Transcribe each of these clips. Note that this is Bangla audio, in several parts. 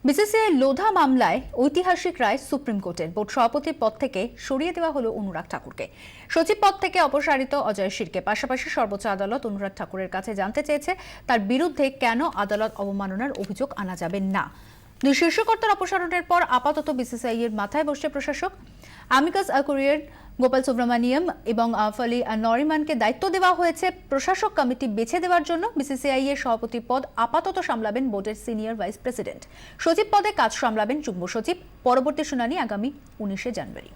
বিসিসিআই লোধা মামলায় ঐতিহাসিক রায় সুপ্রিম কোর্টের। বোর্ড সভাপতির পদ থেকে সরিয়ে দেওয়া হলো অনুরাগ ঠাকুরকে। সচিব পদ থেকে অপসারিত অজয় শিরকে। পাশাপাশি সর্বোচ্চ আদালত অনুরাগ ঠাকুরের কাছে জানতে চেয়েছে তার বিরুদ্ধে কেন আদালত অবমাননার অভিযোগ আনা যাবে না। দুই শীর্ষকর্তার অপসারণের পর আপাতত বিসিসিআই এর মাথায় বসছে প্রশাসক। আমিকাস কুরিয়ার, গোপাল সুব্রমণিয়ম এবং ফলি নরিমানকে দায়িত্ব দেওয়া হয়েছে প্রশাসক কমিটি বেছে দেওয়ার জন্য। বিসিসিআই এর সভাপতি পদ আপাতত সামলাবেন বোর্ডের সিনিয়র ভাইস প্রেসিডেন্ট। সচিব পদে কাজ সামলাবেন যুগ্ম সচিব। পরবর্তী শুনানি আগামী 19 জানুয়ারি।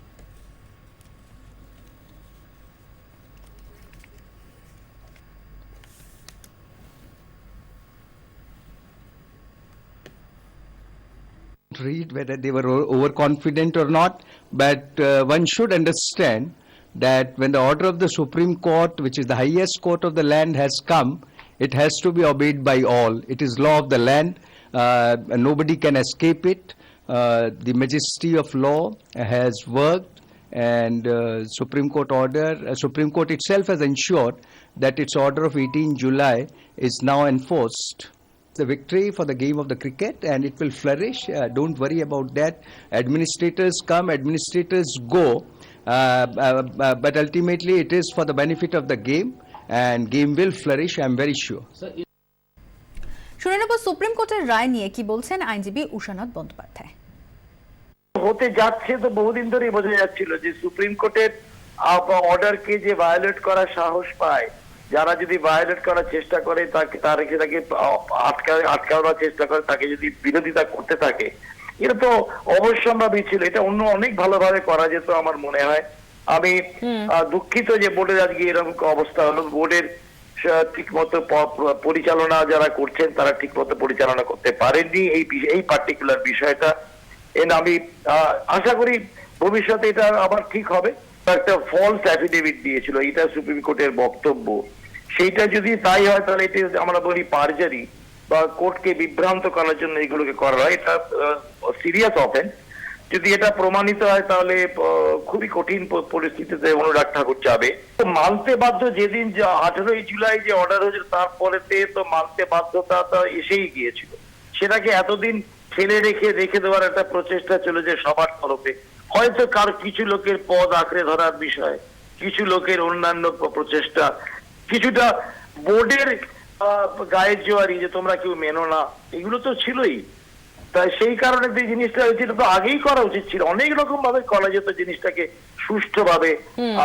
Read whether they were overconfident or not, but one should understand that when the order of the Supreme Court, which is the highest court of the land, has come, it has to be obeyed by all. It is law of the land. Nobody can escape it. The majesty of law has worked, and Supreme Court order, Supreme Court itself has ensured that its order of 18 July is now enforced. The victory for the game of the cricket, and it will flourish. Don't worry about that. Administrators come, administrators go, but ultimately it is for the benefit of the game, and game will flourish, I'm very sure. শুনে নেব সুপ্রিম কোর্টের রায় নিয়ে কি বলছেন আইনজীবী উষানাথ বন্দ্যোপাধ্যায়। হতে যাচ্ছে তো বহুদিন ধরেই বোঝা যাচ্ছিল যে সুপ্রিম কোর্টের অর্ডারকে যে ভায়োলেট করার সাহস পায়, যারা যদি ভায়োলেট করার চেষ্টা করে তাকে আটকানোর চেষ্টা করে, তাকে যদি বিরোধিতা করতে থাকে, এটা তো অবশ্যম্ভাবী ছিল। এটা অন্য অনেক ভালোভাবে করা যেত আমার মনে হয়। আমি দুঃখিত যে বোর্ডের আজকে এরকম অবস্থা হলো। বোর্ডের ঠিক মতো পরিচালনা যারা করছেন তারা ঠিক মতো পরিচালনা করতে পারেননি এই পার্টিকুলার বিষয়টা। আমি আশা করি ভবিষ্যতে এটা আবার ঠিক হবে। একটা ফলস অ্যাফিডেভিট দিয়েছিল, এটা সুপ্রিম কোর্টের বক্তব্য। সেইটা যদি তাই হয় তাহলে এটা আমরা বলি পারজারি বা কোর্টকে বিভ্রান্ত করার জন্য এগুলোকে করা হয়। এটা সিরিয়াস অফেন্স। যদি এটা প্রমাণিত হয় তাহলে খুবই কঠিন পরিস্থিতিতে অনুরাগ ঠাকুর যাবে। মানতে বাধ্য যেদিন 18 জুলাই যে অর্ডার হয়েছিল তারপরেতে তো মানতে বাধ্যতা এসেই গিয়েছিল। সেটাকে এতদিন ফেলে রেখে দেওয়ার একটা প্রচেষ্টা চলেছে সবার তরফে। হয়তো কিছু লোকের পদ আঁকড়ে ধরার বিষয়, কিছু লোকের অন্যান্য প্রচেষ্টা, কিছুটা বোর্ডের গায়ের জোয়ারি যে তোমরা কেউ মেনো না, এগুলো তো ছিলই। তাই সেই কারণে যে জিনিসটা হয়েছিল তো আগেই করা উচিত ছিল। অনেক রকম ভাবে করা যেত জিনিসটাকে সুষ্ঠুভাবে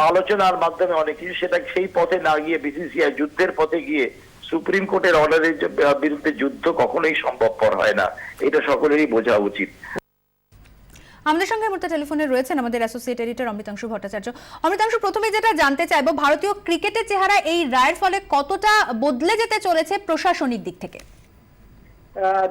আলোচনার মাধ্যমে অনেক কিছু। সেটা সেই পথে না গিয়ে বিসিসিআই যুদ্ধের পথে গিয়ে সুপ্রিম কোর্টের অর্ডারের বিরুদ্ধে যুদ্ধ কখনোই সম্ভবপর হয় না। এটা সকলেরই বোঝা উচিত। আমাদের সঙ্গে মুহূর্তে টেলিফোনে রয়েছেন আমাদের অ্যাসোসিয়েট এডিটর অমৃতাংশু ভট্টাচার্য। অমৃতাংশু, প্রথমে যেটা জানতে চাইবো, ভারতীয় ক্রিকেটের চেহারা এই রায়ের ফলে কতটা বদলে যেতে চলেছে প্রশাসনিক দিক থেকে?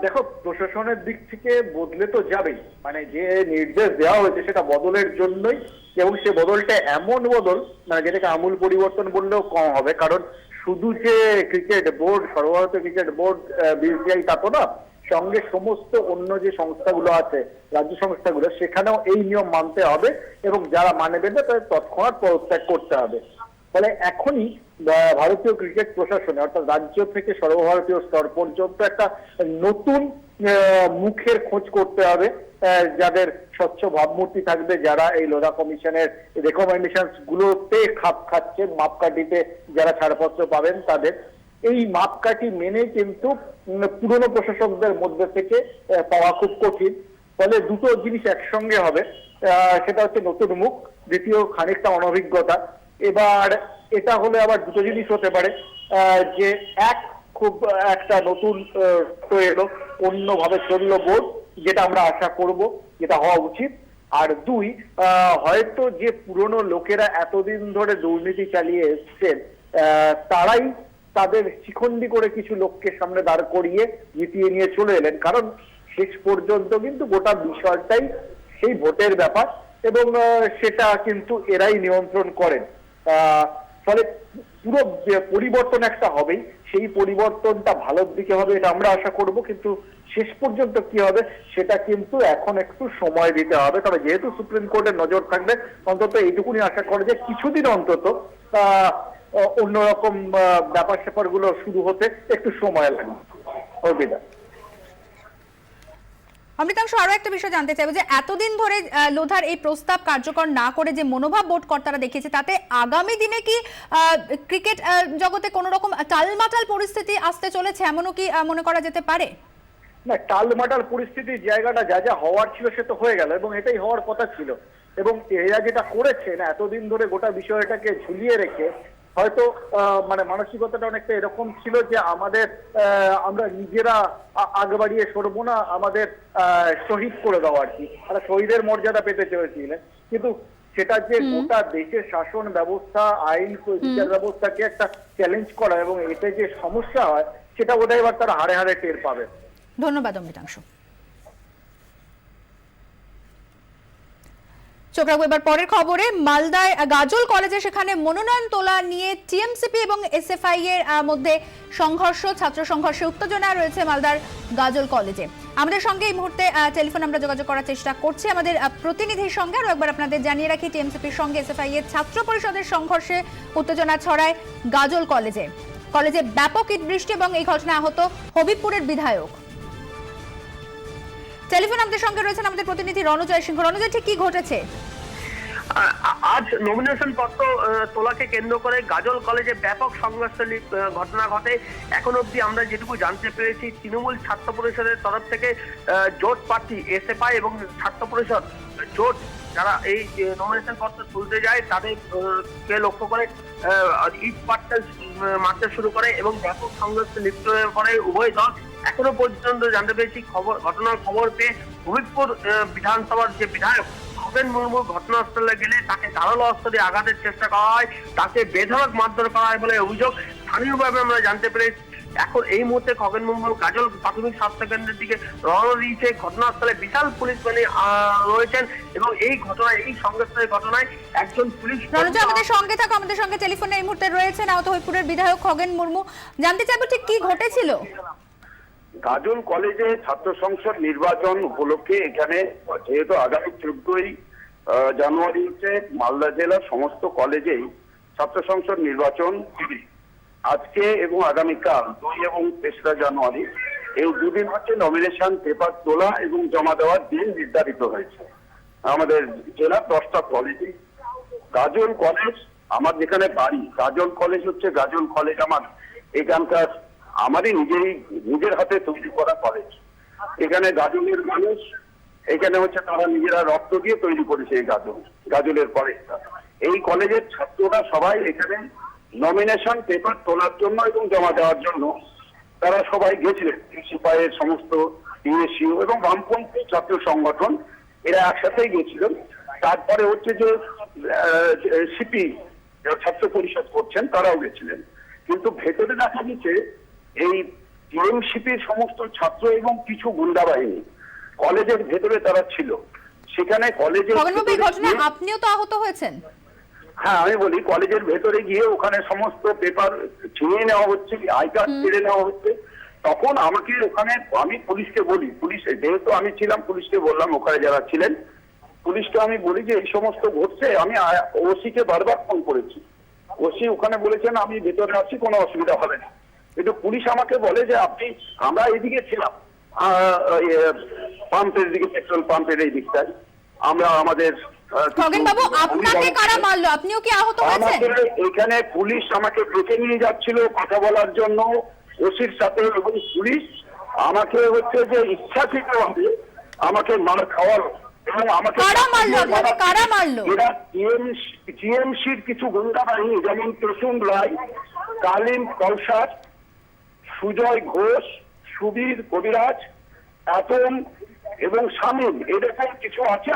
দেখো, প্রশাসনের দিক থেকে বদলে তো যাবেই। মানে যে নির্দেশ দেওয়া হয়েছে সেটা বদলের জন্যই, এবং সে বদলটা এমন বদল যেটাকে আমূল পরিবর্তন বললেও কম হবে। কারণ শুধু যে ক্রিকেট বোর্ড, সর্বভারতীয় ক্রিকেট বোর্ড বিসিসিআই তা তো না, সঙ্গে সমস্ত অন্য যে সংস্থাগুলো আছে, রাজ্য সংস্থাগুলো, সেখানেও এই নিয়ম মানতে হবে এবং যারা মানবে না তাদের তৎক্ষণাৎ পদত্যাগ করতে হবে। ফলে এখনই ভারতীয় ক্রিকেট প্রশাসনে অর্থাৎ রাজ্য থেকে সর্বভারতীয় স্তর পর্যন্ত একটা নতুন মুখের খোঁজ করতে হবে, যাদের স্বচ্ছ ভাবমূর্তি থাকবে, যারা এই লোধা কমিশনের রেকমেন্ডেশন গুলোতে খাপ খাচ্ছেন, মাপকাঠিতে যারা ছাড়পত্র পাবেন তাদের। এই মাপকাঠি মেনে কিন্তু পুরনো প্রশাসকদের মধ্যে থেকে পাওয়া খুব কঠিন। ফলে দুটো জিনিস একসঙ্গে হবে, সেটা হচ্ছে নতুন মুখ, দ্বিতীয় খানিকটা অনভিজ্ঞতা। এবার এটা হলে আবার দুটো জিনিস হতে পারে, যে খুব একটা নতুন এলো, অন্যভাবে চললো বোর্ড, যেটা আমরা আশা করব, যেটা হওয়া উচিত। আর দুই, হয়তো যে পুরনো লোকেরা এতদিন ধরে দুর্নীতি চালিয়ে এসছেন তারাই তাদের শিখন্ডি করে কিছু লোককে সামনে দাঁড় করিয়ে জিতিয়ে নিয়ে চলে এলেন। কারণ শেষ পর্যন্ত কিন্তু গোটা বিষয়টাই সেই ভোটের ব্যাপার, এবং সেটা কিন্তু এরাই নিয়ন্ত্রণ করেন। ফলে পুরো পরিবর্তন একটা হবেই, সেই পরিবর্তনটা ভালোর দিকে হবে এটা আমরা আশা করব। কিন্তু শেষ পর্যন্ত কি হবে সেটা কিন্তু এখন একটু সময় দিতে হবে। তবে যেহেতু সুপ্রিম কোর্টের নজর থাকবে, অন্তত এইটুকুনি আশা করে যে কিছুদিন অন্তত অন্যরকম ব্যাপার স্যাপার গুলো শুরু হতে একটু সময় লাগবে। অমৃতাংশ, আরো একটা বিষয় জানতে চাইবো যে এতদিন ধরে লোধার এই প্রস্তাব কার্যকর না করে যে মনোভাব বোর্ড কর্তারা দেখিয়েছে, তাতে আগামী দিনে কি ক্রিকেট জগতে কোনো রকম টালমাটাল পরিস্থিতি আসতে চলেছে, এমনও কি মনে করা যেতে পারে? না, টালমাটাল পরিস্থিতির জায়গাটা যা যা হওয়ার ছিল সে তো হয়ে গেল, এবং এটাই হওয়ার কথা ছিল। এবং এরা যেটা করেছে না, এতদিন ধরে গোটা বিষয়টাকে ঝুলিয়ে রেখে হয়তো মানে মানসিকতাটা অনেকটা এরকম ছিল যে আমরা নিজেরা আগে বাড়িয়ে সরবো না, আমাদের শহীদ করে দেওয়া আর কি, তারা শহীদের মর্যাদা পেতে চেয়েছিলেন। কিন্তু সেটা যে গোটা দেশের শাসন ব্যবস্থা, আইন বিচার ব্যবস্থাকে একটা চ্যালেঞ্জ করা এবং এতে যে সমস্যা হয় সেটা বোধহয় এবার তারা হাড়ে হাড়ে টের পাবে। ধন্যবাদ অমৃতাংশ। চোখ রাখবো এবার পরের খবরে। মালদায় গাজল কলেজে সেখানে মনোনয়ন তোলা নিয়ে টিএমসিপি এবং এসএফআই এর মধ্যে সংঘর্ষ, ছাত্র সংঘর্ষে উত্তেজনা রয়েছে মালদার গাজল কলেজে। আমাদের সঙ্গে এই মুহূর্তে টেলিফোন আমরা যোগাযোগ করার চেষ্টা করছি আমাদের প্রতিনিধির সঙ্গে। আরো একবার আপনাদের জানিয়ে রাখি, টিএমসিপির সঙ্গে এসএফআই এর ছাত্র পরিষদের সংঘর্ষে উত্তেজনা ছড়ায় গাজল কলেজে। কলেজে ব্যাপক ইট বৃষ্টি এবং এই ঘটনায় আহত হবিবপুরের বিধায়ক। টেলিফোন আমাদের সঙ্গে রয়েছেন আমাদের প্রতিনিধি রণজয় সিংহ। রণজয়, ঠিক কি ঘটেছে? আজ নমিনেশন পত্র তোলাকে কেন্দ্র করে গাজল কলেজে ব্যাপক সংঘর্ষের ঘটনা ঘটে। এখন অবধি আমরা যেটুকু জানতে পেরেছি, তৃণমূল ছাত্র পরিষদের তরফ থেকে জোট প্রার্থী এসএফআই এবং ছাত্র পরিষদ জোট যারা এই নমিনেশন পত্র তুলতে যায় তাদেরকে লক্ষ্য করে ইট পাটকেল মারতে শুরু করে এবং ব্যাপক সংঘর্ষে লিপ্ত হয়ে পড়ে উভয় দল। এখনো পর্যন্ত জানতে পেরেছি ঘটনার খবর পেয়ে হবিবপুর বিধানসভার যে বিধায়ক খগেন মুর্মু ঘটনাস্থলে গেলে তাকে ধারালো অস্ত্র দিয়ে আঘাতের চেষ্টা করা হয়, তাকে বেধড়ক মারধর করা হয় বলে অভিযোগ। স্থানীয়ভাবে আমরা জানতে পেরেছি এখন এই মুহূর্তে খগেন মুর্মু গাজল প্রাথমিক স্বাস্থ্য কেন্দ্রের দিকে রওনা দিয়েছে। ঘটনাস্থলে বিশাল পুলিশ বাহিনী রয়েছেন এবং এই সংঘর্ষের ঘটনায় একজন পুলিশ। রণজয়, আমাদের সঙ্গে থাকো, আমাদের সঙ্গে টেলিফোনে এই মুহূর্তে রয়েছেন আহত হবিবপুরের বিধায়ক খগেন মুর্মু। জানতে চাইবো ঠিক কি ঘটেছিল? গাজল কলেজে ছাত্র সংসদ নির্বাচন উপলক্ষে এখানে যেহেতু আগামী 14ই জানুয়ারিতে মালদা জেলার সমস্ত কলেজেই ছাত্র সংসদ নির্বাচন হবে। আজকে এবং আগামীকাল 2 এবং 3রা জানুয়ারি এই দুদিন হচ্ছে নমিনেশন পেপার তোলা এবং জমা দেওয়ার দিন নির্ধারিত হয়েছে। আমাদের জেলার 10টা কলেজে গাজল কলেজ আমার যেখানে বাড়ি, গাজল কলেজ হচ্ছে গাজল কলেজ আমার এখানকার আমারই নিজের হাতে তৈরি করা কলেজ। এখানে গাজলের মানুষ এখানে হচ্ছে তারা নিজেরা রক্ত দিয়ে তৈরি করেছে এই গাজলের কলেজটা। এই কলেজের ছাত্ররা সবাই এখানে নমিনেশন পেপার তোলার জন্য এবং জমা দেওয়ার জন্য তারা সবাই গেছিলেন। সিপাহের সমস্ত ইউএসইউ এবং বামপন্থী ছাত্র সংগঠন এরা একসাথেই গেছিলেন। তারপরে হচ্ছে যে সিপি ছাত্র পরিষদ করছেন তারাও গেছিলেন। কিন্তু ভেতরে দেখা গেছে এই টিএমসিপির সমস্ত ছাত্র এবং কিছু গুন্ডা বাহিনী কলেজের ভেতরে তারা ছিল। সেখানে কলেজের আপনিও তো আহত হয়েছেন। হ্যাঁ, আমি বলি কলেজের ভেতরে গিয়ে ওখানে সমস্ত পেপার ছিনিয়ে নেওয়া হচ্ছে, আই কার্ড কেড়ে নেওয়া হচ্ছে। তখন আমাকে ওখানে আমি পুলিশকে বলি, পুলিশে যেহেতু আমি ছিলাম পুলিশকে বললাম, ওখানে যারা ছিলেন পুলিশকে আমি বলি যে এই সমস্ত ঘটছে। আমি ওসিকে বারবার ফোন করেছি, ওসি ওখানে বলেছেন আমি ভেতরে আছি, কোনো অসুবিধা হবে না। কিন্তু পুলিশ আমাকে বলে যে আমরা এদিকে ছিলাম পাম্পের দিকে, পেট্রোল পাম্পের এই দিকটায় আমরা আমাদের। খগেন বাবু, আপনাকে কারা মারলো? আপনিও কি আহত হয়েছেন? এখানে পুলিশ আমাকে ডেকে নিয়ে যাচ্ছিল কথা বলার জন্য ওসির সাথে, এবং পুলিশ আমাকে হচ্ছে যে ইচ্ছাকৃতভাবে আমাকে মার খাওয়ালো এবং আমাকে কারা মারলো? এরা টিএমসির কিছু গুন্ডা বাহিনী, যেমন প্রসূন রায়, কালিম কলসার, সুজয় ঘোষ, সুবীর কবিরাজ, আতম এবং শামীম, এরকম কিছু আছে।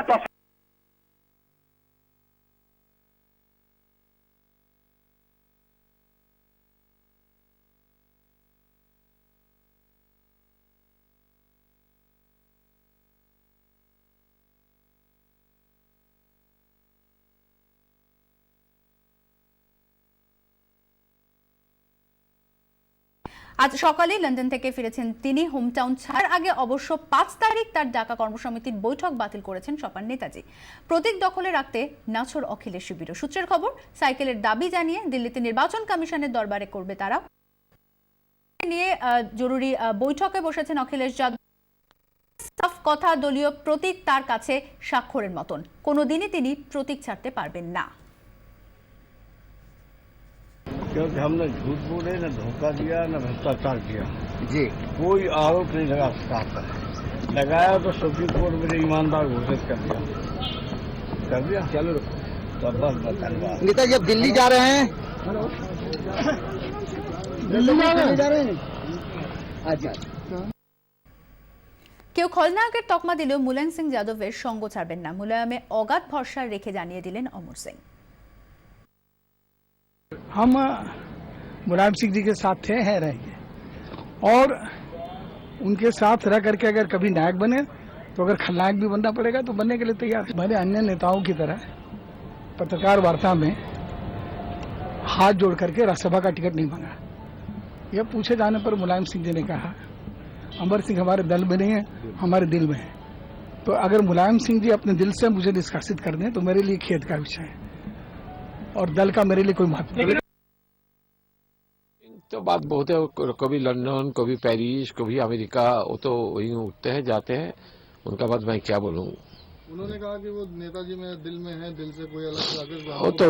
আজ সকালে লন্ডন থেকে ফিরেছেন তিনি। হোমটাউন ছাড়ার আগে অবশ্য 5 তারিখ তার ডাকা কর্মসমিতির বৈঠক বাতিল করেছেন সপার নেতাজি। প্রতীক দখলে রাখতে নাছোড় অখিলেশ শিবির। সূত্রের খবর, সাইকেলের দাবি জানিয়ে দিল্লিতে নির্বাচন কমিশনের দরবারে করবে তারা নিয়ে জরুরি বৈঠকে বসেছেন অখিলেশ যাদব। কথা, দলীয় প্রতীক তার কাছে স্বাক্ষরের মতন। কোনোদিনই তিনি প্রতীক ছাড়তে পারবেন না। क्योंकि हमने झूठ बोले, न धोखा दिया, न भ्रष्टाचार किया जी, कोई आरोप नहीं लगा सकता है। लगाया तो सुप्रीम कोर्ट में ईमानदार घोषित कर दिया चलो तब बस धन्यवाद। नेताजी अब दिल्ली जा रहे हैं, दिल्ली जा रहे हैं। अच्छा, কেউ খলনায়কের তকমা দিলেও মুলায়ম সিং যাদবের সঙ্গ ছাড়বেন না। মুলায়মে অগাধ ভরসা রেখে জানিয়ে দিলেন অমর সিং। हम मुलायम सिंह जी के साथ थे, हैं, रहेंगे और उनके साथ रह करके अगर कभी नायक बने तो अगर खलनायक भी बनना पड़ेगा तो बनने के लिए तैयार है। मैंने अन्य नेताओं की तरह पत्रकार वार्ता में हाथ जोड़ करके राज्यसभा का टिकट नहीं मांगा। यह पूछे जाने पर मुलायम सिंह जी ने कहा अमर सिंह हमारे दल में नहीं है, हमारे दिल में है। तो अगर मुलायम सिंह जी अपने दिल से मुझे निष्कासित कर दें तो मेरे लिए खेद का विषय है और दल का मेरे लिए कोई महत्व नहीं। तो बात बहुत है, कभी लंदन, कभी पेरिस, कभी अमेरिका, वो तो वहीं उठते हैं जाते हैं, उनका बात मैं क्या बोलूँ। उन्होंने कहा कि वो नेताजी में दिल में है, दिल से कोई अलग वो तो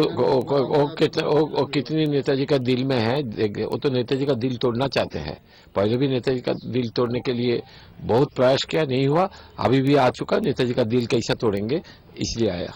वो कितनी नेताजी का दिल में है, वो तो नेताजी का दिल तोड़ना चाहते हैं। पहले भी नेताजी का दिल तोड़ने के लिए बहुत प्रयास किया, नहीं हुआ। अभी भी आ चुका, नेताजी का दिल कैसा तोड़ेंगे, इसलिए आया।